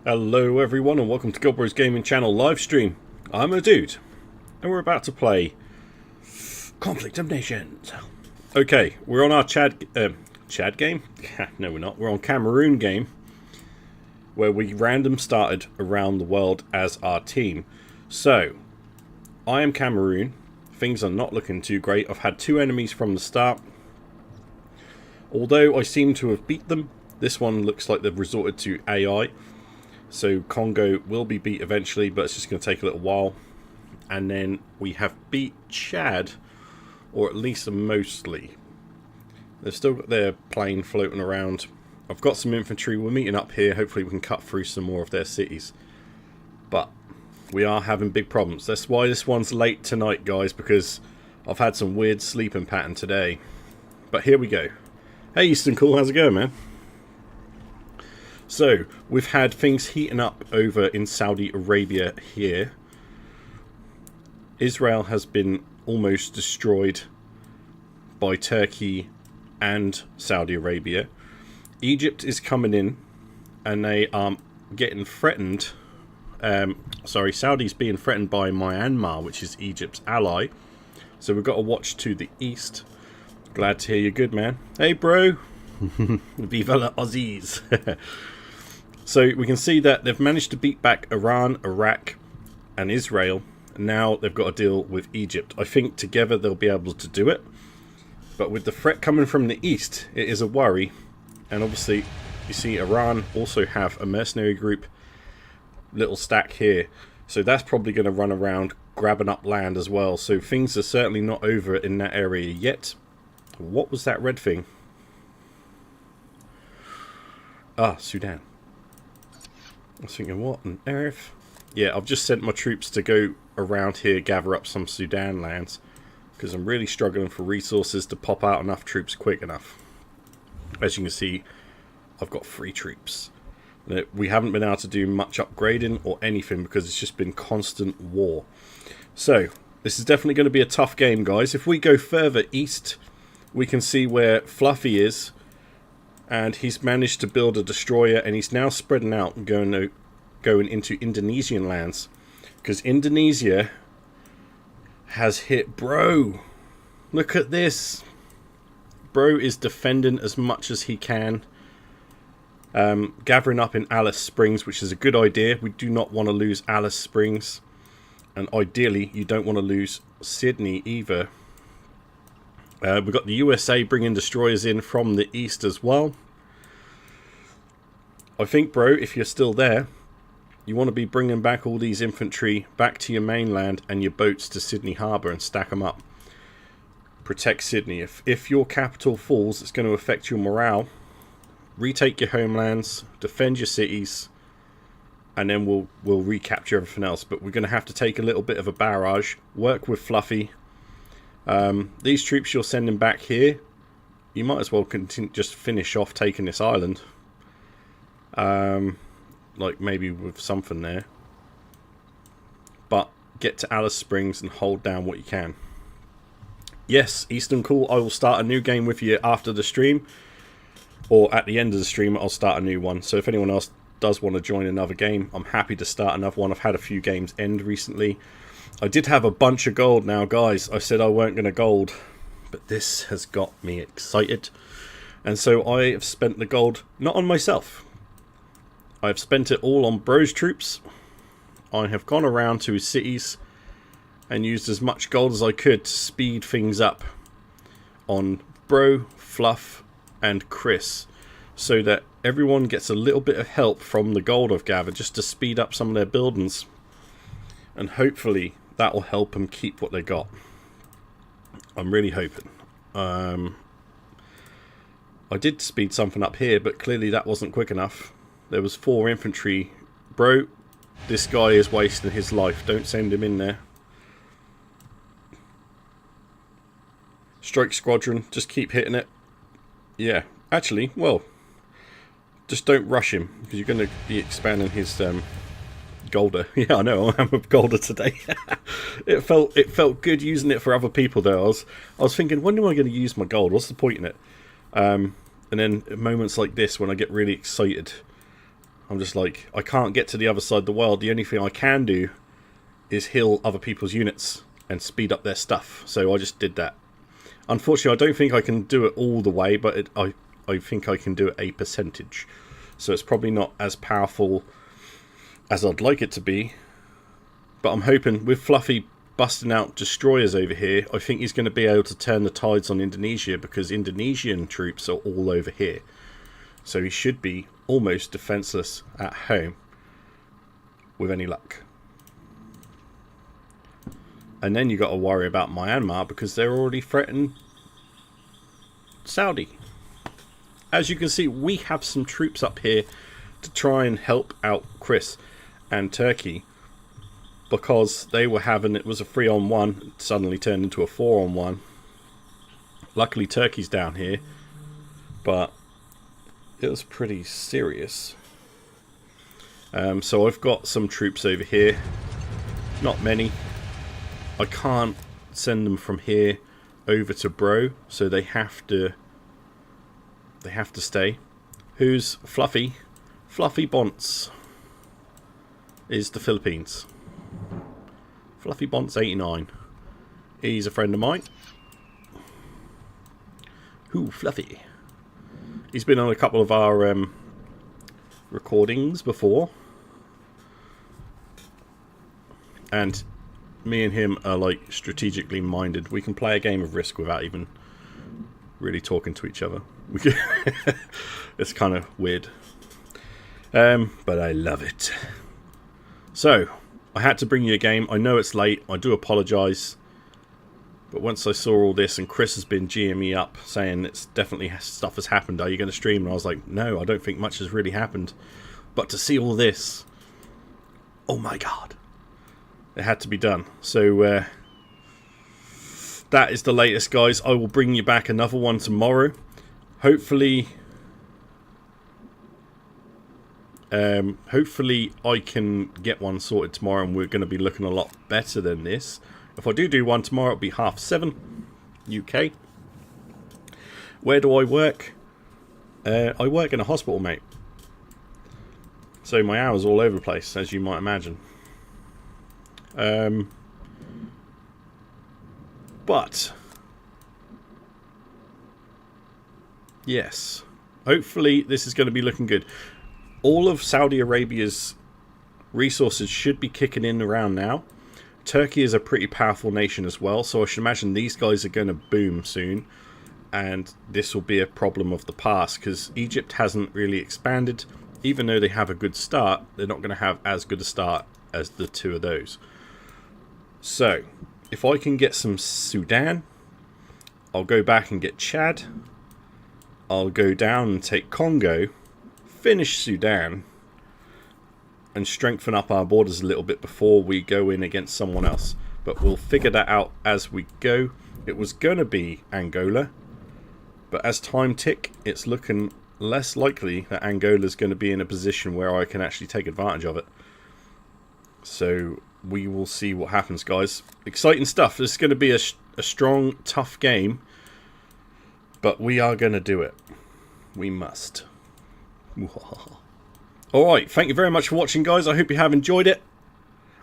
Hello everyone and welcome to GilBroz Gaming Channel livestream. I'm a dude and we're about to play Conflict of Nations. Okay, we're on our Chad game? No we're not, we're on Cameroon game where we random started around the world as our team. So, I am Cameroon, things are not looking too great. I've had two enemies from the start. Although I seem to have beat them, this one looks like they've resorted to AI. So Congo will be beat eventually, but it's just going to take a little while. And then we have beat Chad, or at least mostly. They've still got their plane floating around. I've got some infantry. We're meeting up here. Hopefully we can cut through some more of their cities. But we are having big problems. That's why this one's late tonight, guys, because I've had some weird sleeping pattern today. But here we go. Hey Easton Cool, how's it going, man? So, we've had things heating up over in Saudi Arabia here. Israel has been almost destroyed by Turkey and Saudi Arabia. Egypt is coming in and they are getting threatened. Saudi's being threatened by Myanmar, which is Egypt's ally. So we've got to watch to the east. Glad to hear you're good, man. Hey, bro. Viva la Aussies. So we can see that they've managed to beat back Iran, Iraq and Israel. Now they've got to deal with Egypt. I think together they'll be able to do it. But with the threat coming from the east, it is a worry. And obviously, you see Iran also have a mercenary group, little stack here. So that's probably going to run around grabbing up land as well. So things are certainly not over in that area yet. What was that red thing? Ah, Sudan. I was thinking, what on earth? Yeah, I've just sent my troops to go around here, gather up some Sudan lands, because I'm really struggling for resources to pop out enough troops quick enough. As you can see, I've got 3 troops. We haven't been able to do much upgrading or anything because it's just been constant war. So, this is definitely going to be a tough game, guys. If we go further east, we can see where Fluffy is. And he's managed to build a destroyer, and he's now spreading out and going into Indonesian lands. Because Indonesia has hit Bro. Look at this. Bro is defending as much as he can. Gathering up in Alice Springs, which is a good idea. We do not want to lose Alice Springs. And ideally, you don't want to lose Sydney either. We've got the USA bringing destroyers in from the east as well. I think, bro, if you're still there, you want to be bringing back all these infantry back to your mainland and your boats to Sydney Harbour and stack them up. Protect Sydney. If your capital falls, it's going to affect your morale. Retake your homelands, defend your cities, and then we'll recapture everything else. But we're going to have to take a little bit of a barrage, work with Fluffy. These troops you're sending back here, you might as well just finish off taking this island. Like maybe with something there. But get to Alice Springs and hold down what you can. Yes, Eastern Cool, I will start a new game with you after the stream. Or at the end of the stream, I'll start a new one. So if anyone else does want to join another game, I'm happy to start another one. I've had a few games end recently. I did have a bunch of gold now, guys. I said I weren't going to gold, but this has got me excited. And so I have spent the gold, not on myself. I've spent it all on Bro's troops. I have gone around to his cities and used as much gold as I could to speed things up on Bro, Fluff, and Chris, so that everyone gets a little bit of help from the gold I've gathered just to speed up some of their buildings. And hopefully that will help them keep what they got. I'm really hoping. I did speed something up here, but clearly that wasn't quick enough. There was 4 infantry. Bro, this guy is wasting his life. Don't send him in there. Strike squadron, just keep hitting it. Yeah, actually, well, just don't rush him, because you're going to be expanding his Golder. Yeah, I know, I'm a Golder today. It felt good using it for other people though. I was thinking, when am I going to use my gold? What's the point in it? And then at moments like this, when I get really excited, I'm just like, I can't get to the other side of the world. The only thing I can do is heal other people's units and speed up their stuff. So I just did that. Unfortunately, I don't think I can do it all the way, but I think I can do it a percentage. So it's probably not as powerful as I'd like it to be. But I'm hoping with Fluffy busting out destroyers over here, I think he's going to be able to turn the tides on Indonesia, because Indonesian troops are all over here. So he should be almost defenseless at home with any luck. And then you got to worry about Myanmar, because they're already threatening Saudi. As you can see, we have some troops up here to try and help out Chris and Turkey, because they were having, it was a 3-on-1, it suddenly turned into a 4-on-1. Luckily Turkey's down here, but it was pretty serious. So I've got some troops over here, not many. I can't send them from here over to Bro, so they have to stay. Who's Fluffy? Fluffy Bonts is the Philippines. Fluffy Bonts 89. He's a friend of mine. Who, Fluffy? He's been on a couple of our recordings before. And me and him are like strategically minded. We can play a game of Risk without even really talking to each other. It's kind of weird. But I love it. So, I had to bring you a game. I know it's late. I do apologise. But once I saw all this, and Chris has been GMing me up saying it's definitely stuff has happened. Are you going to stream? And I was like, no, I don't think much has really happened. But to see all this, oh my god. It had to be done. So, that is the latest, guys. I will bring you back another one tomorrow. Hopefully I can get one sorted tomorrow, and we're going to be looking a lot better than this. If I do one tomorrow, it'll be 7:30 UK. Where do I work? I work in a hospital, mate. So my hours are all over the place, as you might imagine. But yes, hopefully this is going to be looking good. All of Saudi Arabia's resources should be kicking in around now. Turkey is a pretty powerful nation as well, so I should imagine these guys are going to boom soon. And this will be a problem of the past, because Egypt hasn't really expanded. Even though they have a good start, they're not going to have as good a start as the two of those. So, if I can get some Sudan, I'll go back and get Chad. I'll go down and take Congo, finish Sudan, and strengthen up our borders a little bit before we go in against someone else. But we'll figure that out as we go. It was going to be Angola, but as time tick, it's looking less likely that Angola's going to be in a position where I can actually take advantage of it. So we will see what happens, guys. Exciting stuff. This is going to be a strong, tough game, but we are going to do it. We must. Alright, thank you very much for watching, guys. I hope you have enjoyed it.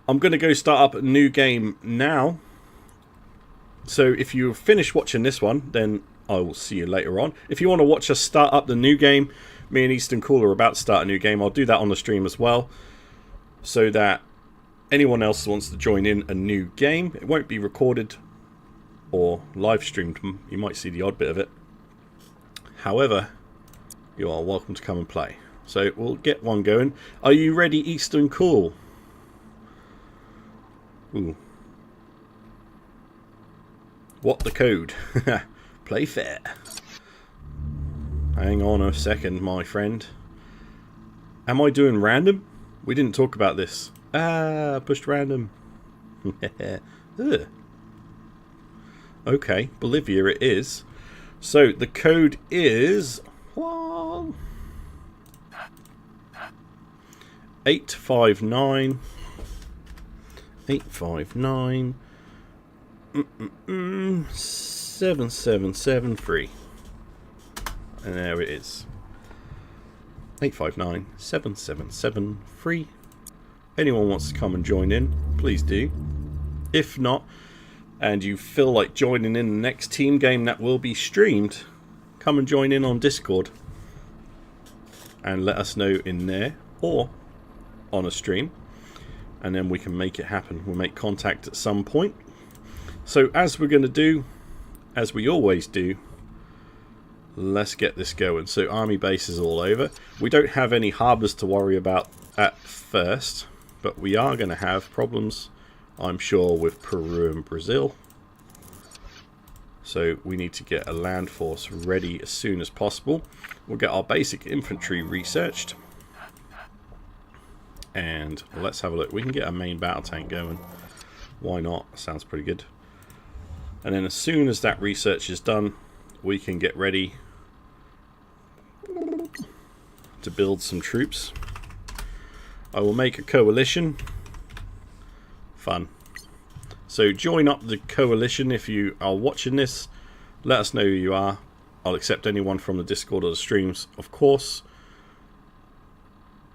I'm going to go start up a new game now. So if you finish watching this one, then I will see you later on. If you want to watch us start up the new game, me and Eastern Cool are about to start a new game. I'll do that on the stream as well, so that anyone else who wants to join in a new game, it won't be recorded or live streamed. You might see the odd bit of it. However, you are welcome to come and play. So we'll get one going. Are you ready, Eastern Cool? Ooh. What the code? Play fair. Hang on a second, my friend. Am I doing random? We didn't talk about this. Ah, pushed random. Okay, Bolivia it is. So the code is 859 7773. And there it is. 859 777 free. Anyone wants to come and join in, please do. If not, and you feel like joining in the next team game that will be streamed, come and join in on Discord and let us know in there or on a stream, and then we can make it happen. We'll make contact at some point. So as we're going to do, as we always do, let's get this going. So army base is all over. We don't have any harbours to worry about at first, but we are going to have problems, I'm sure, with Peru and Brazil. So we need to get a land force ready as soon as possible. We'll get our basic infantry researched. And let's have a look. We can get a main battle tank going. Why not? Sounds pretty good. And then as soon as that research is done, we can get ready to build some troops. I will make a coalition. Fun. So join up the coalition if you are watching this. Let us know who you are. I'll accept anyone from the Discord or the streams, of course.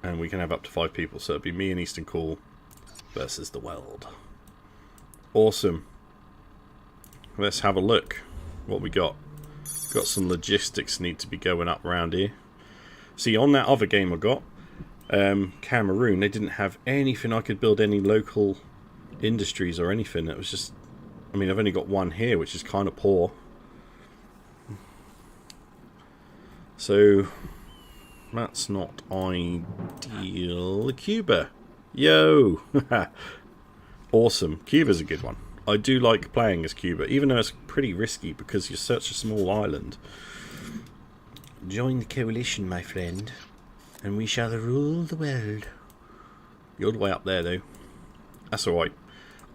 And we can have up to 5 people. So it'll be me and Eastern Cool versus the world. Awesome. Let's have a look what we got. Got some logistics need to be going up around here. See, on that other game I got, Cameroon, they didn't have anything I could build any local industries or anything. It was just, I mean, I've only got one here, which is kind of poor. So that's not ideal. Cuba, yo. Awesome. Cuba's a good one. I do like playing as Cuba, even though it's pretty risky because you're such a small island. Join the coalition, my friend, and we shall rule the world. You're all the way up there, though. That's alright.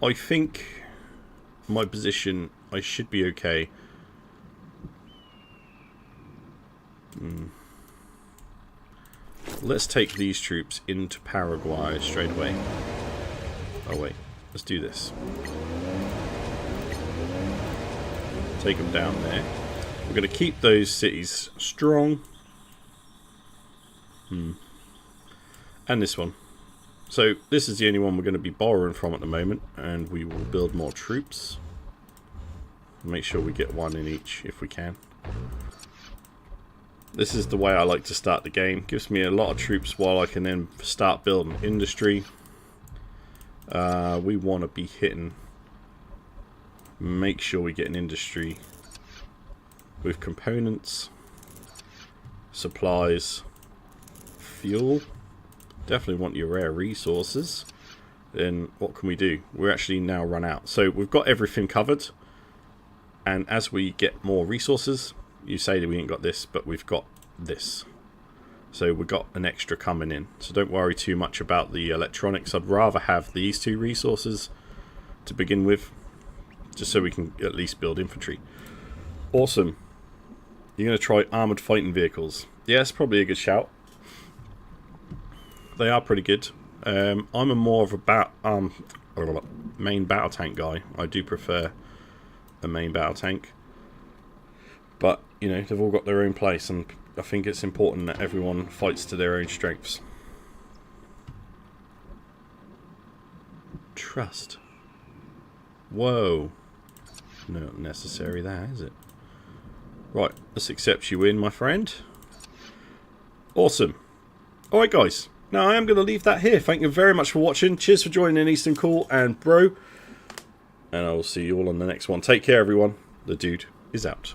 I think my position, I should be okay. Let's take these troops into Paraguay straight away. Oh wait, let's do this. Take them down there. We're going to keep those cities strong. And this one. So this is the only one we're going to be borrowing from at the moment, and we will build more troops. Make sure we get one in each if we can. This is the way I like to start the game. Gives me a lot of troops while I can then start building industry. We want to be hitting. Make sure we get an industry with components, supplies, fuel. Definitely want your rare resources. Then what can we do? We're actually now run out. So we've got everything covered. And as we get more resources, you say that we ain't got this, but we've got this. So we've got an extra coming in. So don't worry too much about the electronics. I'd rather have these 2 resources to begin with, just so we can at least build infantry. Awesome. You're going to try armoured fighting vehicles. Yeah, it's probably a good shout. They are pretty good. I'm a more of a main battle tank guy. I do prefer a main battle tank. But, you know, they've all got their own place, and I think it's important that everyone fights to their own strengths. Trust. Whoa. Not necessary that, is it? Right, let's accept you in, my friend. Awesome. Alright, guys. Now, I am going to leave that here. Thank you very much for watching. Cheers for joining in, Eastern Cool and Bro. And I will see you all on the next one. Take care, everyone. The dude is out.